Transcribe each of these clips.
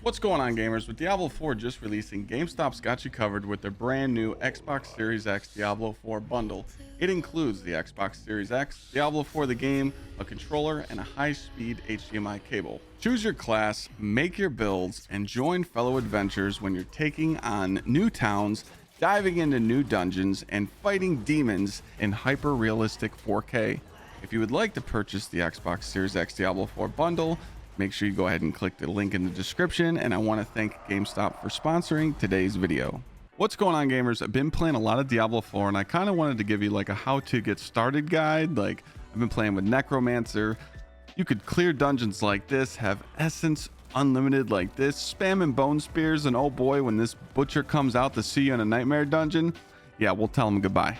What's going on, gamers? With Diablo 4 just releasing, GameStop's got you covered with their brand new Xbox Series X Diablo 4 bundle. It includes the Xbox Series X, Diablo 4 the game, a controller, and a high-speed HDMI cable. Choose your class, make your builds, and join fellow adventurers when you're taking on new towns, diving into new dungeons, and fighting demons in hyper-realistic 4K. If you would like to purchase the Xbox Series X Diablo 4 bundle, make sure you go ahead and click the link in the description, and I want to thank GameStop for sponsoring today's video. What's going on, gamers? I've been playing a lot of Diablo 4 and I kind of wanted to give you like a how to get started guide. Like, I've been playing with Necromancer. You could clear dungeons like this, have essence unlimited like this, spamming bone spears, and oh boy, when this butcher comes out to see you in a nightmare dungeon, yeah, we'll tell him goodbye.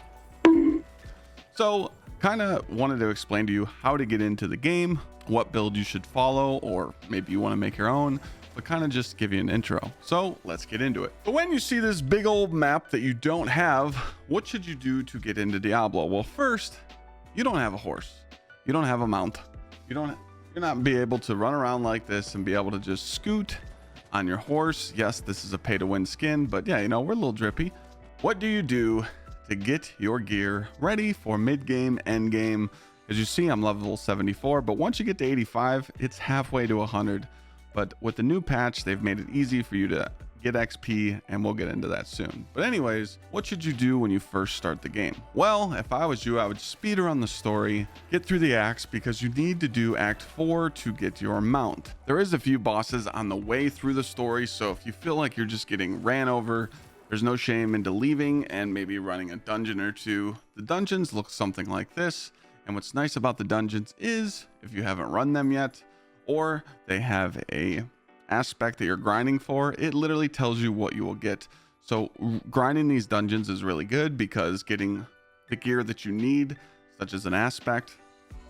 So kind of wanted to explain to you how to get into the game, what build you should follow, or maybe you want to make your own, but kind of just give you an intro. So let's get into it. But when you see this big old map that you don't have, what should you do to get into Diablo? Well, first, you don't have a horse, you don't have a mount, you're not be able to run around like this and be able to just scoot on your horse. Yes, this is a pay to win skin, but yeah, you know, we're a little drippy. What do you do to get your gear ready for mid-game, end-game? As you see, I'm level 74, but once you get to 85, it's halfway to 100. But with the new patch, they've made it easy for you to get XP, and we'll get into that soon. But anyways, what should you do when you first start the game? Well, if I was you, I would speed around the story, get through the acts, because you need to do Act 4 to get your mount. There is a few bosses on the way through the story, so if you feel like you're just getting ran over, there's no shame into leaving and maybe running a dungeon or two. The dungeons look something like this. And what's nice about the dungeons is if you haven't run them yet, or they have a aspect that you're grinding for, it literally tells you what you will get. So grinding these dungeons is really good because getting the gear that you need, such as an aspect,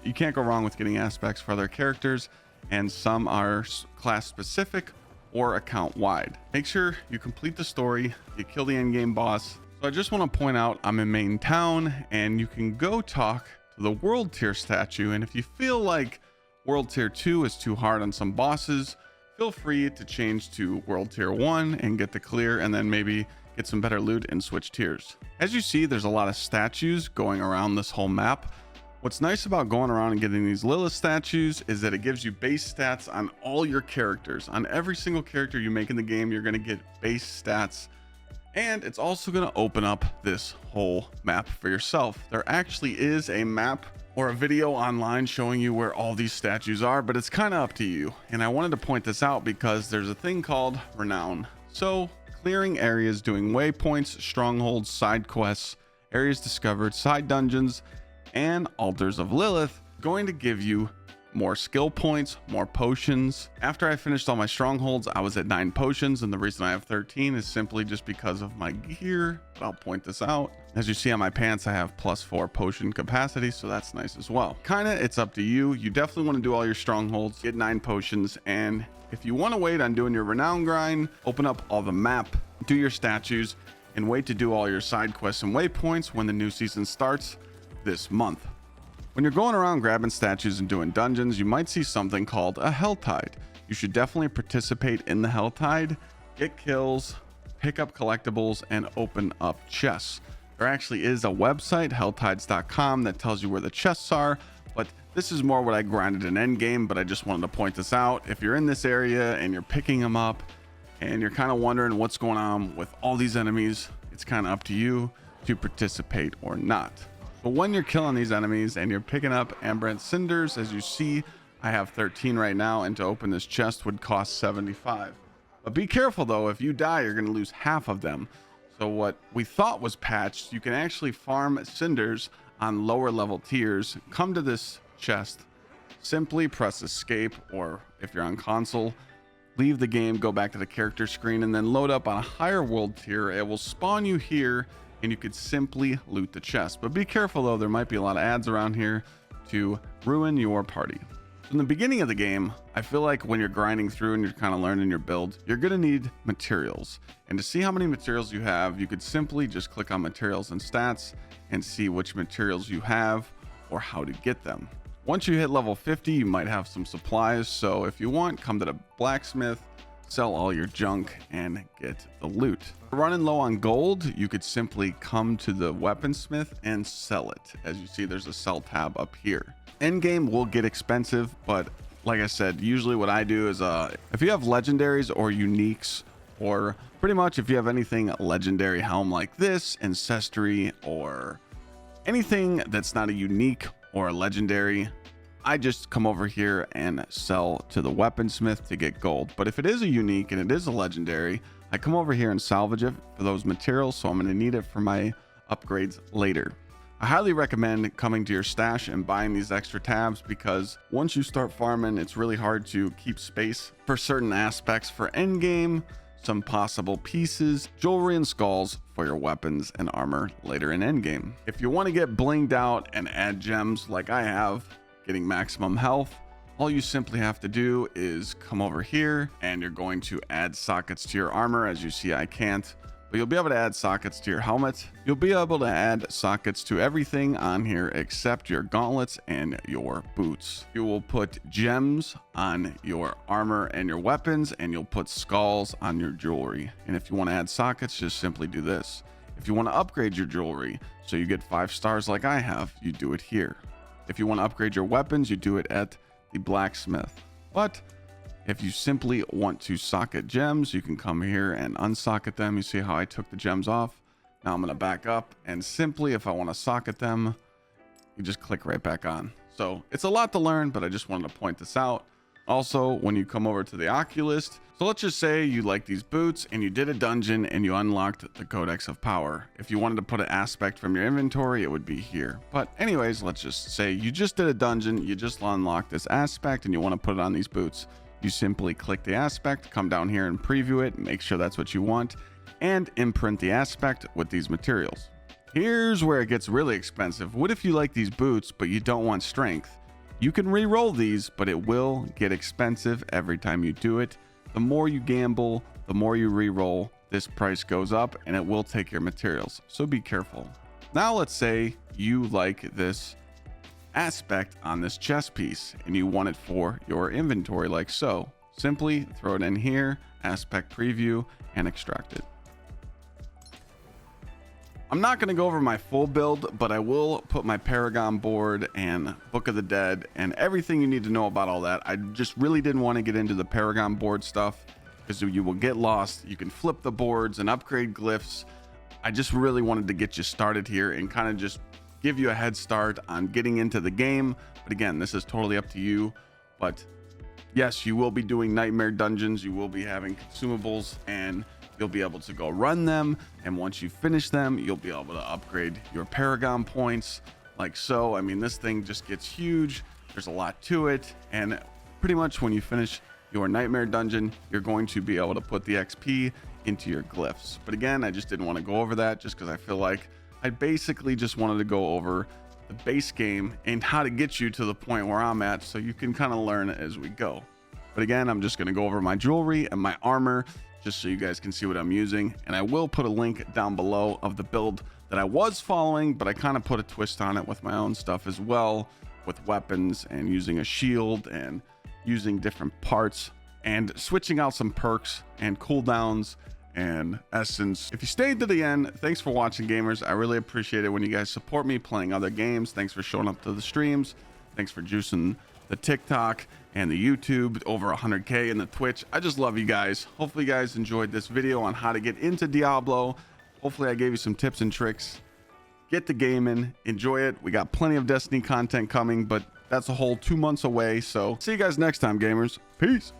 you can't go wrong with getting aspects for other characters, and some are class specific or account wide. Make sure you complete the story, you kill the end game boss. So I just want to point out I'm in main town, and you can go talk to the world tier statue, and if you feel like world tier 2 is too hard on some bosses, feel free to change to world tier 1 and get the clear, and then maybe get some better loot and switch tiers. As you see, there's a lot of statues going around this whole map. What's nice about going around and getting these Lilith statues is that it gives you base stats on all your characters. On every single character you make in the game, you're going to get base stats. And it's also going to open up this whole map for yourself. There actually is a map or a video online showing you where all these statues are, but it's kind of up to you. And I wanted to point this out because there's a thing called renown. So clearing areas, doing waypoints, strongholds, side quests, areas discovered, side dungeons, and altars of Lilith, going to give you more skill points, more potions. After I finished all my strongholds, I was at 9 potions, and the reason I have 13 is simply just because of my gear, but I'll point this out. As you see on my pants, I have +4 potion capacity, so that's nice as well. It's up to you. You definitely want to do all your strongholds, get 9 potions, and if you want to wait on doing your renown grind, open up all the map, do your statues, and wait to do all your side quests and waypoints when the new season starts this month. When you're going around grabbing statues and doing dungeons, you might see something called a Hell Tide. You should definitely participate in the Hell Tide, get kills, pick up collectibles, and open up chests. There actually is a website, helltides.com, that tells you where the chests are, but this is more what I grinded in endgame, but I just wanted to point this out. If you're in this area and you're picking them up and you're kind of wondering what's going on with all these enemies, it's kind of up to you to participate or not. But when you're killing these enemies and you're picking up Ambrent Cinders, as you see, I have 13 right now, and to open this chest would cost 75. But be careful though, if you die, you're going to lose half of them. So what we thought was patched, you can actually farm cinders on lower level tiers. Come to this chest, simply press escape, or if you're on console, leave the game, go back to the character screen, and then load up on a higher world tier. It will spawn you here, and you could simply loot the chest. But be careful though, there might be a lot of ads around here to ruin your party. So in the beginning of the game, I feel like when you're grinding through and you're kind of learning your build, you're gonna need materials. And to see how many materials you have, you could simply just click on materials and stats and see which materials you have or how to get them. Once you hit level 50, you might have some supplies. So if you want, come to the blacksmith, sell all your junk and get the loot. Running low on gold, you could simply come to the weaponsmith and sell it. As you see, there's a sell tab up here. Endgame will get expensive, but like I said, usually what I do is if you have legendaries or uniques, or pretty much if you have anything legendary helm like this, ancestry, or anything that's not a unique or a legendary, I just come over here and sell to the weaponsmith to get gold. But if it is a unique and it is a legendary, I come over here and salvage it for those materials, so I'm going to need it for my upgrades later. I highly recommend coming to your stash and buying these extra tabs, because once you start farming, it's really hard to keep space for certain aspects for endgame, some possible pieces, jewelry, and skulls for your weapons and armor later in endgame. If you want to get blinged out and add gems like I have, getting maximum health, all you simply have to do is come over here and you're going to add sockets to your armor. As you see, I can't, but you'll be able to add sockets to your helmet. You'll be able to add sockets to everything on here except your gauntlets and your boots. You will put gems on your armor and your weapons, and you'll put skulls on your jewelry. And if you want to add sockets, just simply do this. If you want to upgrade your jewelry so you get 5 stars like I have, you do it here. If you want to upgrade your weapons, you do it at the blacksmith. But if you simply want to socket gems, you can come here and unsocket them. You see how I took the gems off? Now I'm going to back up, and simply if I want to socket them, you just click right back on. So it's a lot to learn, but I just wanted to point this out. Also, when you come over to the Oculist, so let's just say you like these boots and you did a dungeon and you unlocked the Codex of Power. If you wanted to put an aspect from your inventory, it would be here. But anyways, let's just say you just did a dungeon, you just unlocked this aspect and you want to put it on these boots. You simply click the aspect, come down here and preview it, make sure that's what you want, and imprint the aspect with these materials. Here's where it gets really expensive. What if you like these boots, but you don't want strength? You can re-roll these, but it will get expensive every time you do it. The more you gamble, the more you re-roll, this price goes up and it will take your materials. So be careful. Now let's say you like this aspect on this chest piece and you want it for your inventory like so. Simply throw it in here, aspect preview, and extract it. I'm not going to go over my full build, but I will put my Paragon board and Book of the Dead and everything you need to know about all that. I just really didn't want to get into the Paragon board stuff because you will get lost. You can flip the boards and upgrade glyphs. I just really wanted to get you started here and kind of just give you a head start on getting into the game. But again, this is totally up to you. But yes, you will be doing nightmare dungeons. You will be having consumables and you'll be able to go run them, and once you finish them, you'll be able to upgrade your Paragon points like so. I mean, this thing just gets huge. There's a lot to it, and pretty much when you finish your nightmare dungeon, you're going to be able to put the XP into your glyphs. But again, I just didn't want to go over that just because I feel like I basically just wanted to go over the base game and how to get you to the point where I'm at so you can kind of learn as we go. But again, I'm just going to go over my jewelry and my armor just so you guys can see what I'm using. And I will put a link down below of the build that I was following, but I kind of put a twist on it with my own stuff as well, with weapons and using a shield and using different parts and switching out some perks and cooldowns and essence. If you stayed to the end, thanks for watching, gamers. I really appreciate it when you guys support me playing other games. Thanks for showing up to the streams. Thanks for juicing the TikTok and the YouTube, over 100K in the Twitch. I just love you guys. Hopefully you guys enjoyed this video on how to get into Diablo. Hopefully I gave you some tips and tricks. Get the game in, enjoy it. We got plenty of Destiny content coming, but that's a whole 2 months away. So see you guys next time, gamers. Peace.